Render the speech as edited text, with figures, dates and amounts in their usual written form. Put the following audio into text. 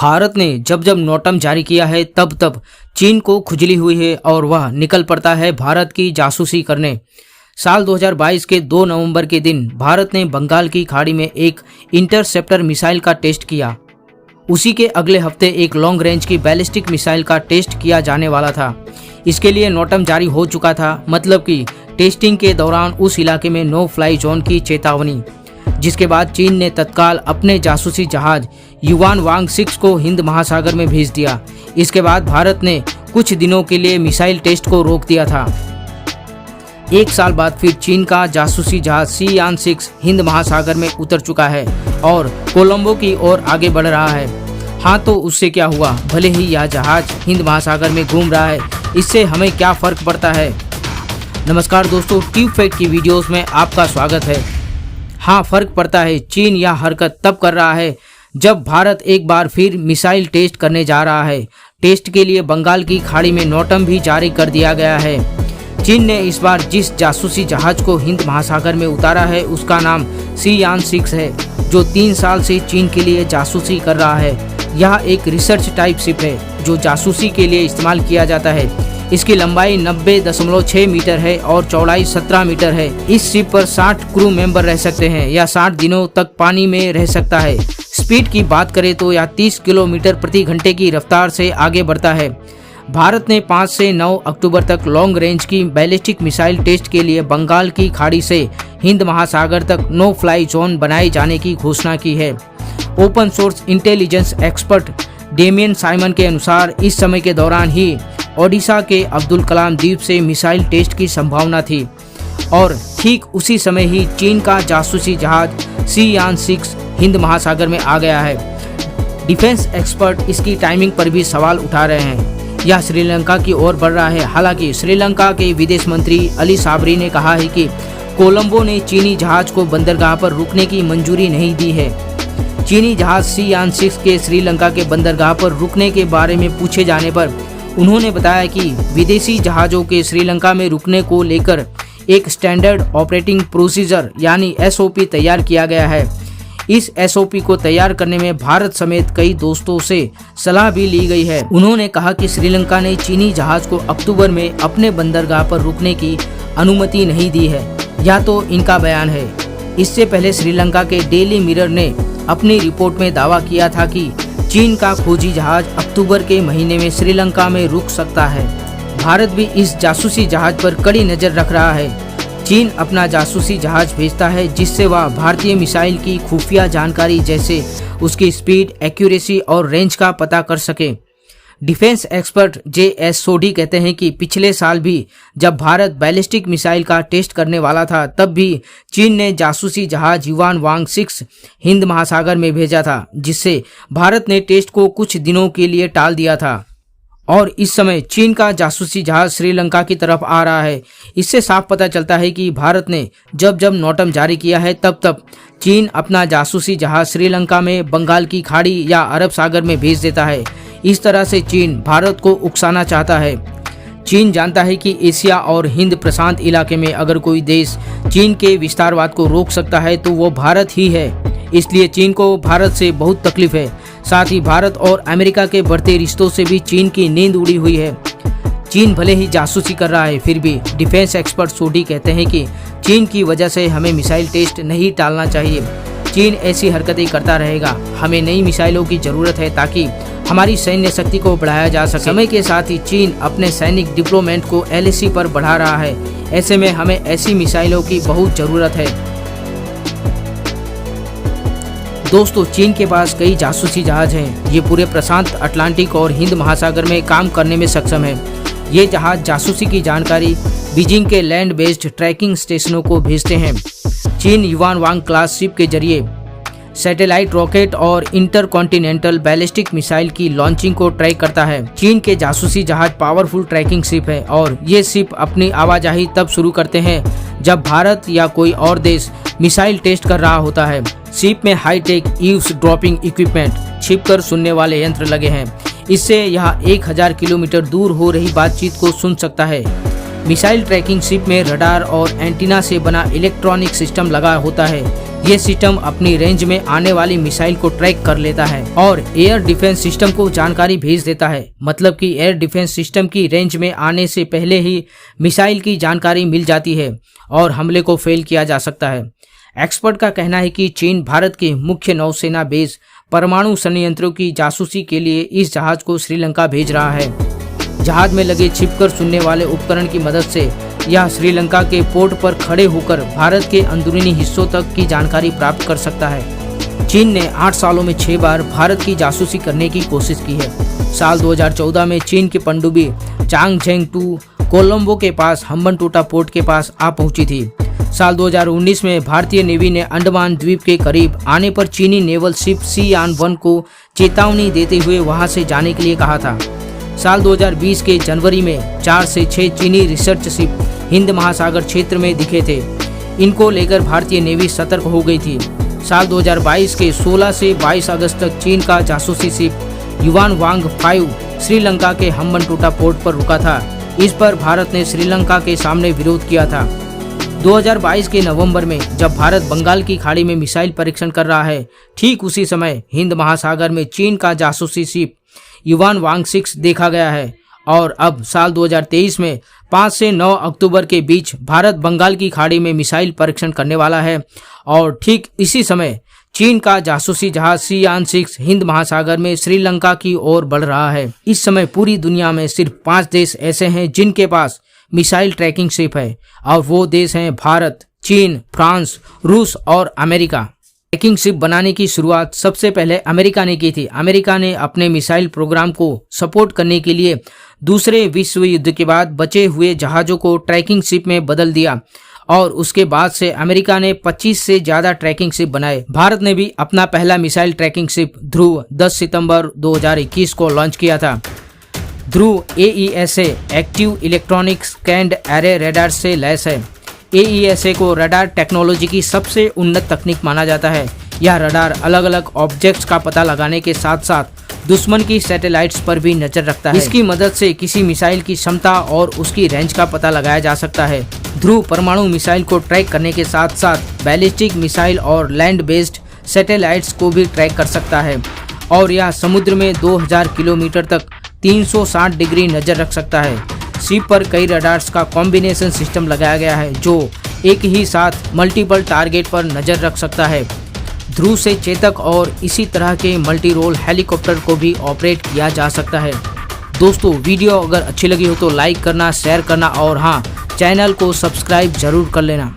भारत ने जब जब नोटम जारी किया है तब तब चीन को खुजली हुई है और वह निकल पड़ता है भारत की जासूसी करने। साल 2022 के 2 नवंबर के दिन भारत ने बंगाल की खाड़ी में एक इंटरसेप्टर मिसाइल का टेस्ट किया। उसी के अगले हफ्ते एक लॉन्ग रेंज की बैलिस्टिक मिसाइल का टेस्ट किया जाने वाला था। इसके लिए नोटम जारी हो चुका था, मतलब कि टेस्टिंग के दौरान उस इलाके में नो फ्लाई जोन की चेतावनी। जिसके बाद चीन ने तत्काल अपने जासूसी जहाज युवान वांग 6 को हिंद महासागर में भेज दिया। इसके बाद भारत ने कुछ दिनों के लिए मिसाइल टेस्ट को रोक दिया था। एक साल बाद फिर चीन का जासूसी जहाज शियान 6 हिंद महासागर में उतर चुका है और कोलंबो की ओर आगे बढ़ रहा है। हाँ, तो उससे क्या हुआ? भले ही यह जहाज हिंद महासागर में घूम रहा है, इससे हमें क्या फर्क पड़ता है? नमस्कार दोस्तों, ट्यूब फैक्ट की वीडियोस में आपका स्वागत है। हाँ, फर्क पड़ता है। चीन यह हरकत तब कर रहा है जब भारत एक बार फिर मिसाइल टेस्ट करने जा रहा है। टेस्ट के लिए बंगाल की खाड़ी में नोटम भी जारी कर दिया गया है। चीन ने इस बार जिस जासूसी जहाज को हिंद महासागर में उतारा है उसका नाम शियान 6 है, जो 3 साल से चीन के लिए जासूसी कर रहा है। यह एक रिसर्च टाइप शिप है जो जासूसी के लिए इस्तेमाल किया जाता है। इसकी लंबाई 90.6 मीटर है और चौड़ाई 17 मीटर है। इस शिप पर 60 क्रू मेंबर रह सकते हैं या 60 दिनों तक पानी में रह सकता है। स्पीड की बात करें तो यह 30 किलोमीटर प्रति घंटे की रफ्तार से आगे बढ़ता है। भारत ने 5 से 9 अक्टूबर तक लॉन्ग रेंज की बैलिस्टिक मिसाइल टेस्ट के लिए बंगाल की खाड़ी से हिंद महासागर तक नो फ्लाई जोन बनाए जाने की घोषणा की है। Open source intelligence expert Damien Simon के अनुसार इस समय के दौरान ही ओडिशा के अब्दुल कलाम द्वीप से मिसाइल टेस्ट की संभावना थी और ठीक उसी समय ही चीन का जासूसी जहाज शियान 6 हिंद महासागर में आ गया है। डिफेंस एक्सपर्ट इसकी टाइमिंग पर भी सवाल उठा रहे हैं। यह श्रीलंका की ओर बढ़ रहा है। हालांकि श्रीलंका के विदेश मंत्री अली साबरी ने कहा है कि कोलंबो ने चीनी जहाज को बंदरगाह पर रुकने की मंजूरी नहीं दी है। चीनी जहाज शियान 6 के श्रीलंका के बंदरगाह पर रुकने के बारे में पूछे जाने पर उन्होंने बताया कि विदेशी जहाज़ों के श्रीलंका में रुकने को लेकर एक स्टैंडर्ड ऑपरेटिंग प्रोसीजर यानी SOP तैयार किया गया है। इस SOP को तैयार करने में भारत समेत कई दोस्तों से सलाह भी ली गई है। उन्होंने कहा कि श्रीलंका ने चीनी जहाज को अक्टूबर में अपने बंदरगाह पर रुकने की अनुमति नहीं दी है, यह तो इनका बयान है। इससे पहले श्रीलंका के डेली मिरर ने अपनी रिपोर्ट में दावा किया था कि चीन का खोजी जहाज अक्टूबर के महीने में श्रीलंका में रुक सकता है। भारत भी इस जासूसी जहाज पर कड़ी नजर रख रहा है। चीन अपना जासूसी जहाज भेजता है जिससे वह भारतीय मिसाइल की खुफिया जानकारी जैसे उसकी स्पीड, एक्यूरेसी और रेंज का पता कर सके। डिफेंस एक्सपर्ट JS सोडी कहते हैं कि पिछले साल भी जब भारत बैलिस्टिक मिसाइल का टेस्ट करने वाला था तब भी चीन ने जासूसी जहाज युवान वांग 6 हिंद महासागर में भेजा था, जिससे भारत ने टेस्ट को कुछ दिनों के लिए टाल दिया था। और इस समय चीन का जासूसी जहाज श्रीलंका की तरफ आ रहा है। इससे साफ पता चलता है कि भारत ने जब जब नोटम जारी किया है तब तब चीन अपना जासूसी जहाज श्रीलंका में बंगाल की खाड़ी या अरब सागर में भेज देता है। इस तरह से चीन भारत को उकसाना चाहता है। चीन जानता है कि एशिया और हिंद प्रशांत इलाके में अगर कोई देश चीन के विस्तारवाद को रोक सकता है तो वो भारत ही है। इसलिए चीन को भारत से बहुत तकलीफ है। साथ ही भारत और अमेरिका के बढ़ते रिश्तों से भी चीन की नींद उड़ी हुई है। चीन भले ही जासूसी कर रहा है, फिर भी डिफेंस एक्सपर्ट सोडी कहते हैं कि चीन की वजह से हमें मिसाइल टेस्ट नहीं टालना चाहिए। चीन ऐसी हरकतें करता रहेगा। हमें नई मिसाइलों की जरूरत है ताकि हमारी सैन्य शक्ति को बढ़ाया जा सके। समय के साथ ही चीन अपने सैनिक डिप्लोमेंट को LAC पर बढ़ा रहा है। ऐसे में हमें ऐसी मिसाइलों की बहुत जरूरत है। दोस्तों, चीन के पास कई जासूसी जहाज हैं। ये पूरे प्रशांत, अटलांटिक और हिंद महासागर में काम करने में सक्षम है। ये जहाज जासूसी की जानकारी बीजिंग के लैंड बेस्ड ट्रैकिंग स्टेशनों को भेजते हैं। चीन युवान वांग क्लास शिप के जरिए सैटेलाइट रॉकेट और इंटरकॉन्टिनेंटल बैलिस्टिक मिसाइल की लॉन्चिंग को ट्रैक करता है। चीन के जासूसी जहाज पावरफुल ट्रैकिंग शिप है और ये शिप अपनी आवाजाही तब शुरू करते हैं जब भारत या कोई और देश मिसाइल टेस्ट कर रहा होता है। शिप में हाईटेक ईव्स ड्रॉपिंग इक्विपमेंट, छिपकर सुनने वाले यंत्र लगे हैं। इससे यह 1000 किलोमीटर दूर हो रही बातचीत को सुन सकता है। मिसाइल ट्रैकिंग शिप में रडार और एंटीना से बना इलेक्ट्रॉनिक सिस्टम लगा होता है। ये सिस्टम अपनी रेंज में आने वाली मिसाइल को ट्रैक कर लेता है और एयर डिफेंस सिस्टम को जानकारी भेज देता है। मतलब कि एयर डिफेंस सिस्टम की रेंज में आने से पहले ही मिसाइल की जानकारी मिल जाती है और हमले को फेल किया जा सकता है। एक्सपर्ट का कहना है कि चीन भारत के मुख्य नौसेना बेस परमाणु संयंत्रों की जासूसी के लिए इस जहाज को श्रीलंका भेज रहा है। जहाज में लगे छिपकर सुनने वाले उपकरण की मदद से यह श्रीलंका के पोर्ट पर खड़े होकर भारत के अंदरूनी हिस्सों तक की जानकारी प्राप्त कर सकता है। चीन ने 8 सालों में 6 बार भारत की जासूसी करने की कोशिश की है। साल 2014 में चीन की पनडुब्बी चांगझेंग 2 कोलंबो के पास हम्बनटोटा पोर्ट के पास आ पहुंची थी। साल 2019 में भारतीय नेवी ने अंडमान द्वीप के करीब आने पर चीनी नेवल शिप शियान 1 को चेतावनी देते हुए वहां से जाने के लिए कहा था। साल 2020 के जनवरी में 4 से 6 चीनी रिसर्च शिप हिंद महासागर क्षेत्र में दिखे थे। इनको लेकर भारतीय नेवी सतर्क हो गई थी। साल 2022 के 16 से 22 अगस्त तक चीन का जासूसी शिप युवान वांग 5 श्रीलंका के हम्बनटोटा पोर्ट पर रुका था। इस पर भारत ने श्रीलंका के सामने विरोध किया था। 2022 के नवंबर में जब भारत बंगाल की खाड़ी में मिसाइल परीक्षण कर रहा है, ठीक उसी समय हिंद महासागर में चीन का जासूसी शिप युवान वांग 6 देखा गया है। और अब साल 2023 में 5 से 9 अक्टूबर के बीच भारत बंगाल की खाड़ी में मिसाइल परीक्षण करने वाला है और ठीक इसी समय चीन का जासूसी जहाज शियान 6 हिंद महासागर में श्रीलंका की ओर बढ़ रहा है। इस समय पूरी दुनिया में सिर्फ 5 देश ऐसे हैं जिनके पास मिसाइल ट्रैकिंग शिप है और वो देश हैं भारत, चीन, फ्रांस, रूस और अमेरिका। ट्रैकिंग शिप बनाने की शुरुआत सबसे पहले अमेरिका ने की थी। अमेरिका ने अपने मिसाइल प्रोग्राम को सपोर्ट करने के लिए दूसरे विश्व युद्ध के बाद बचे हुए जहाज़ों को ट्रैकिंग शिप में बदल दिया और उसके बाद से अमेरिका ने 25 से ज़्यादा ट्रैकिंग शिप बनाए। भारत ने भी अपना पहला मिसाइल ट्रैकिंग शिप ध्रुव 10 सितंबर 2021 को लॉन्च किया था। ध्रुव AESA active electronic scanned array radar से लैस है। AESA को रडार टेक्नोलॉजी की सबसे उन्नत तकनीक माना जाता है। यह रडार अलग अलग ऑब्जेक्ट्स का पता लगाने के साथ साथ दुश्मन की सैटेलाइट्स पर भी नजर रखता है। इसकी मदद से किसी मिसाइल की क्षमता और उसकी रेंज का पता लगाया जा सकता है। ध्रुव परमाणु मिसाइल को ट्रैक करने के साथ साथ बैलिस्टिक मिसाइल और लैंड बेस्ड सैटेलाइट्स को भी ट्रैक कर सकता है और यह समुद्र में 2000 किलोमीटर तक 360 डिग्री नजर रख सकता है। शिप पर कई रडार्स का कॉम्बिनेशन सिस्टम लगाया गया है जो एक ही साथ मल्टीपल टारगेट पर नजर रख सकता है। ध्रुव से चेतक और इसी तरह के मल्टी रोल हेलीकॉप्टर को भी ऑपरेट किया जा सकता है। दोस्तों, वीडियो अगर अच्छी लगी हो तो लाइक करना, शेयर करना और हाँ, चैनल को सब्सक्राइब जरूर कर लेना।